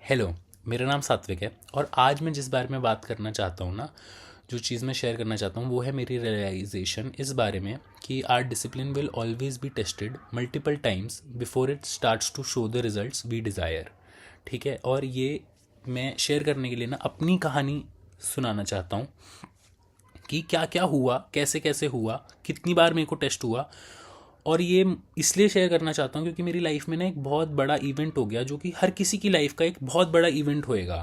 Hello, मेरा नाम सात्विक है और आज मैं जिस बारे में बात करना चाहता हूँ ना, जो चीज़ मैं शेयर करना चाहता हूँ वो है मेरी रियलाइजेशन इस बारे में कि our discipline will always be tested multiple times before it starts to show the results we desire. ठीक है, और ये मैं शेयर करने के लिए ना अपनी कहानी सुनाना चाहता हूँ कि क्या क्या हुआ, कैसे कैसे हुआ, कितनी बार मेरे को टेस्ट हुआ। और ये इसलिए शेयर करना चाहता हूँ क्योंकि मेरी लाइफ में ना एक बहुत बड़ा इवेंट हो गया जो कि हर किसी की लाइफ का एक बहुत बड़ा इवेंट होएगा।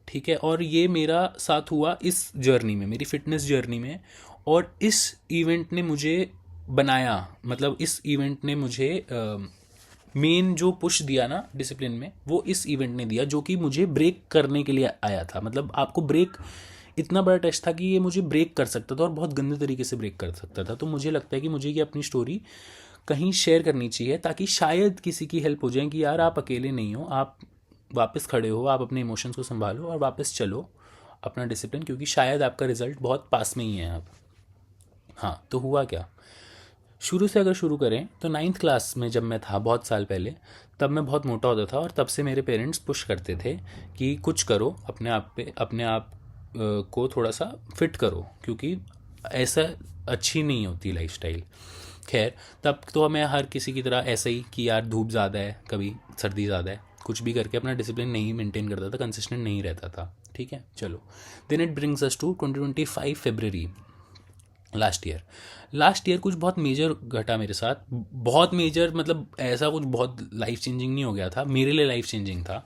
ठीक है, और ये मेरा साथ हुआ इस जर्नी में, मेरी फिटनेस जर्नी में। और इस इवेंट ने मुझे बनाया, मतलब इस इवेंट ने मुझे मेन जो पुश दिया ना डिसिप्लिन में, वो इस इवेंट ने दिया जो कि मुझे ब्रेक करने के लिए आया था। मतलब आपको ब्रेक, इतना बड़ा टेस्ट था कि ये मुझे ब्रेक कर सकता था और बहुत गंदे तरीके से ब्रेक कर सकता था। तो मुझे लगता है कि मुझे ये अपनी स्टोरी कहीं शेयर करनी चाहिए ताकि शायद किसी की हेल्प हो जाए कि यार आप अकेले नहीं हो, आप वापस खड़े हो, आप अपने इमोशंस को संभालो और वापस चलो अपना डिसिप्लिन, क्योंकि शायद आपका रिजल्ट बहुत पास में ही है अब। हाँ, तो हुआ क्या, शुरू से अगर शुरू करें तो नाइन्थ क्लास में जब मैं था बहुत साल पहले, तब मैं बहुत मोटा होता था और तब से मेरे पेरेंट्स पुश करते थे कि कुछ करो अपने आप पे, अपने आप को थोड़ा सा फिट करो, क्योंकि ऐसा अच्छी नहीं होती लाइफस्टाइल। खैर, तब तो मैं हर किसी की तरह ऐसे ही कि यार धूप ज़्यादा है, कभी सर्दी ज़्यादा है, कुछ भी करके अपना डिसिप्लिन नहीं मेंटेन करता था, कंसिस्टेंट नहीं रहता था। ठीक है, चलो। Then it brings us to 2025 February, last year कुछ बहुत मेजर घटा मेरे साथ। बहुत मेजर मतलब ऐसा कुछ बहुत लाइफ चेंजिंग नहीं हो गया था, मेरे लिए लाइफ चेंजिंग था।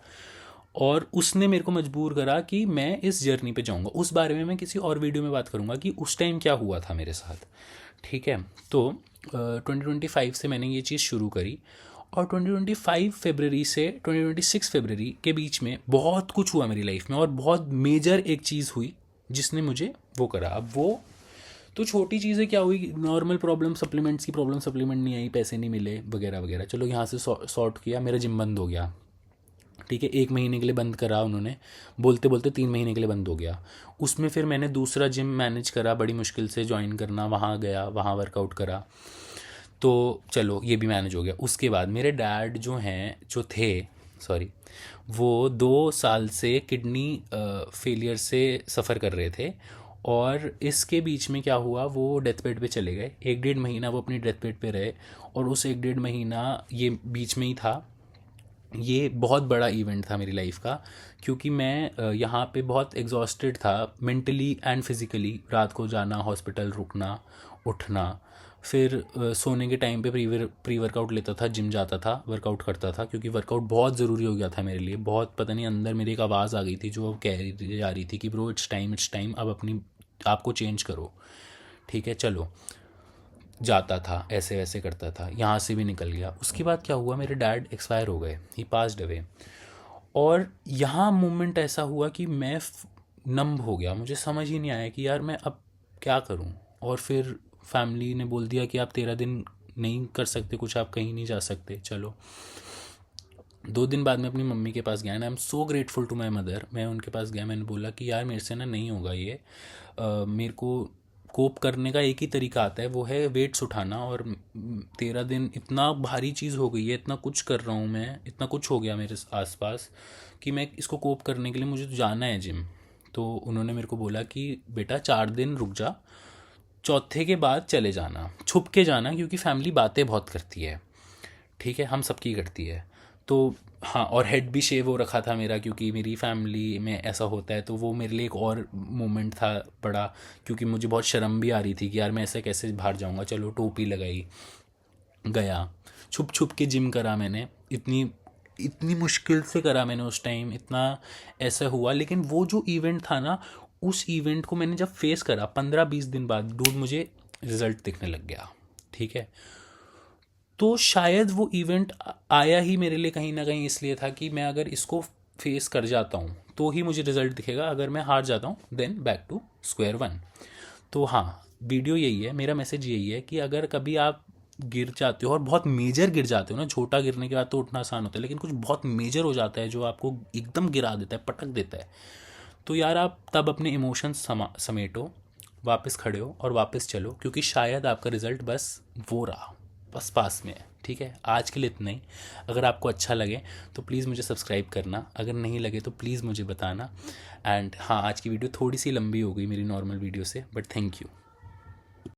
और उसने मेरे को मजबूर करा कि मैं इस जर्नी पे जाऊंगा। उस बारे में मैं किसी और वीडियो में बात करूंगा कि उस टाइम क्या हुआ था मेरे साथ। ठीक है, तो 2025 से मैंने ये चीज़ शुरू करी और 2025 फरवरी से 2026 फरवरी के बीच में बहुत कुछ हुआ मेरी लाइफ में और बहुत मेजर एक चीज़ हुई जिसने मुझे वो करा। अब वो तो छोटी चीज़ें क्या हुई, नॉर्मल प्रॉब्लम, सप्लीमेंट्स की प्रॉब्लम, सप्लीमेंट नहीं आई, पैसे नहीं मिले वगैरह वगैरह, चलो यहाँ से सॉर्ट किया, मेरा जिम बंद हो गया। ठीक है, 1 महीने के लिए बंद करा उन्होंने, बोलते बोलते 3 महीने के लिए बंद हो गया। उसमें फिर मैंने दूसरा जिम मैनेज करा, बड़ी मुश्किल से ज्वाइन करना, वहाँ गया, वहाँ वर्कआउट करा, तो चलो ये भी मैनेज हो गया। उसके बाद मेरे डैड जो थे, सॉरी, वो 2 साल से किडनी फेलियर से सफ़र कर रहे थे। और इसके बीच में क्या हुआ, वो डेथ बेड पे चले गए। 1 डेढ़ महीना वो अपनी डेथ बेड पे रहे और उस 1 डेढ़ महीना ये बीच में ही था। ये बहुत बड़ा इवेंट था मेरी लाइफ का, क्योंकि मैं यहाँ पे बहुत एग्जॉस्टेड था, मेंटली एंड फिज़िकली। रात को जाना, हॉस्पिटल रुकना, उठना, फिर सोने के टाइम पे प्री वर्कआउट लेता था, जिम जाता था, वर्कआउट करता था, क्योंकि वर्कआउट बहुत ज़रूरी हो गया था मेरे लिए। बहुत, पता नहीं, अंदर मेरी एक आवाज़ आ गई थी जो कह रही जा रही थी कि ब्रो इट्स टाइम, अब अपनी आपको चेंज करो। ठीक है, चलो। जाता था, ऐसे वैसे करता था, यहाँ से भी निकल गया। उसके बाद क्या हुआ, मेरे डैड एक्सपायर हो गए, ही पास्ड अवे। और यहाँ मोमेंट ऐसा हुआ कि मैं नंब हो गया, मुझे समझ ही नहीं आया कि यार मैं अब क्या करूँ। और फिर फैमिली ने बोल दिया कि आप 13 दिन नहीं कर सकते कुछ, आप कहीं नहीं जा सकते, चलो। 2 दिन बाद मैं अपनी मम्मी के पास गया and I am so grateful to my mother. मैं उनके पास गया, मैंने बोला कि यार मेरे से ना नहीं होगा ये, मेरे को कोप करने का एक ही तरीका आता है, वो है वेट्स उठाना। और 13 दिन इतना भारी चीज़ हो गई है, इतना कुछ कर रहा हूँ मैं, इतना कुछ हो गया मेरे आसपास कि मैं इसको कोप करने के लिए मुझे तो जाना है जिम। तो उन्होंने मेरे को बोला कि बेटा 4 दिन रुक जा, चौथे के बाद चले जाना, छुप के जाना, क्योंकि फैमिली बातें बहुत करती है। ठीक है, हम सबकी करती है। तो हाँ, और हेड भी शेव हो रखा था मेरा, क्योंकि मेरी फैमिली में ऐसा होता है, तो वो मेरे लिए एक और मोमेंट था बड़ा, क्योंकि मुझे बहुत शर्म भी आ रही थी कि यार मैं ऐसे कैसे बाहर जाऊँगा। चलो, टोपी लगाई, गया, छुप छुप के जिम करा मैंने, इतनी इतनी मुश्किल से करा मैंने उस टाइम, इतना ऐसा हुआ। लेकिन वो जो इवेंट था ना, उस इवेंट को मैंने जब फेस करा 15-20 दिन बाद, डूड, मुझे रिजल्ट दिखने लग गया। ठीक है, तो शायद वो इवेंट आया ही मेरे लिए कहीं ना कहीं इसलिए था कि मैं अगर इसको फेस कर जाता हूँ तो ही मुझे रिजल्ट दिखेगा, अगर मैं हार जाता हूँ then back to square one. तो हाँ, वीडियो यही है, मेरा मैसेज यही है कि अगर कभी आप गिर जाते हो और बहुत मेजर गिर जाते हो ना, छोटा गिरने के बाद तो उठना आसान होता है, लेकिन कुछ बहुत मेजर हो जाता है जो आपको एकदम गिरा देता है, पटक देता है, तो यार आप तब अपने इमोशंस समेटो, वापस खड़े हो और वापस चलो, क्योंकि शायद आपका रिजल्ट बस वो रहा, बस पास में है। ठीक है, आज के लिए इतना ही। अगर आपको अच्छा लगे तो प्लीज़ मुझे सब्सक्राइब करना, अगर नहीं लगे तो प्लीज़ मुझे बताना। एंड हाँ, आज की वीडियो थोड़ी सी लंबी हो गई मेरी नॉर्मल वीडियो से, बट थैंक यू।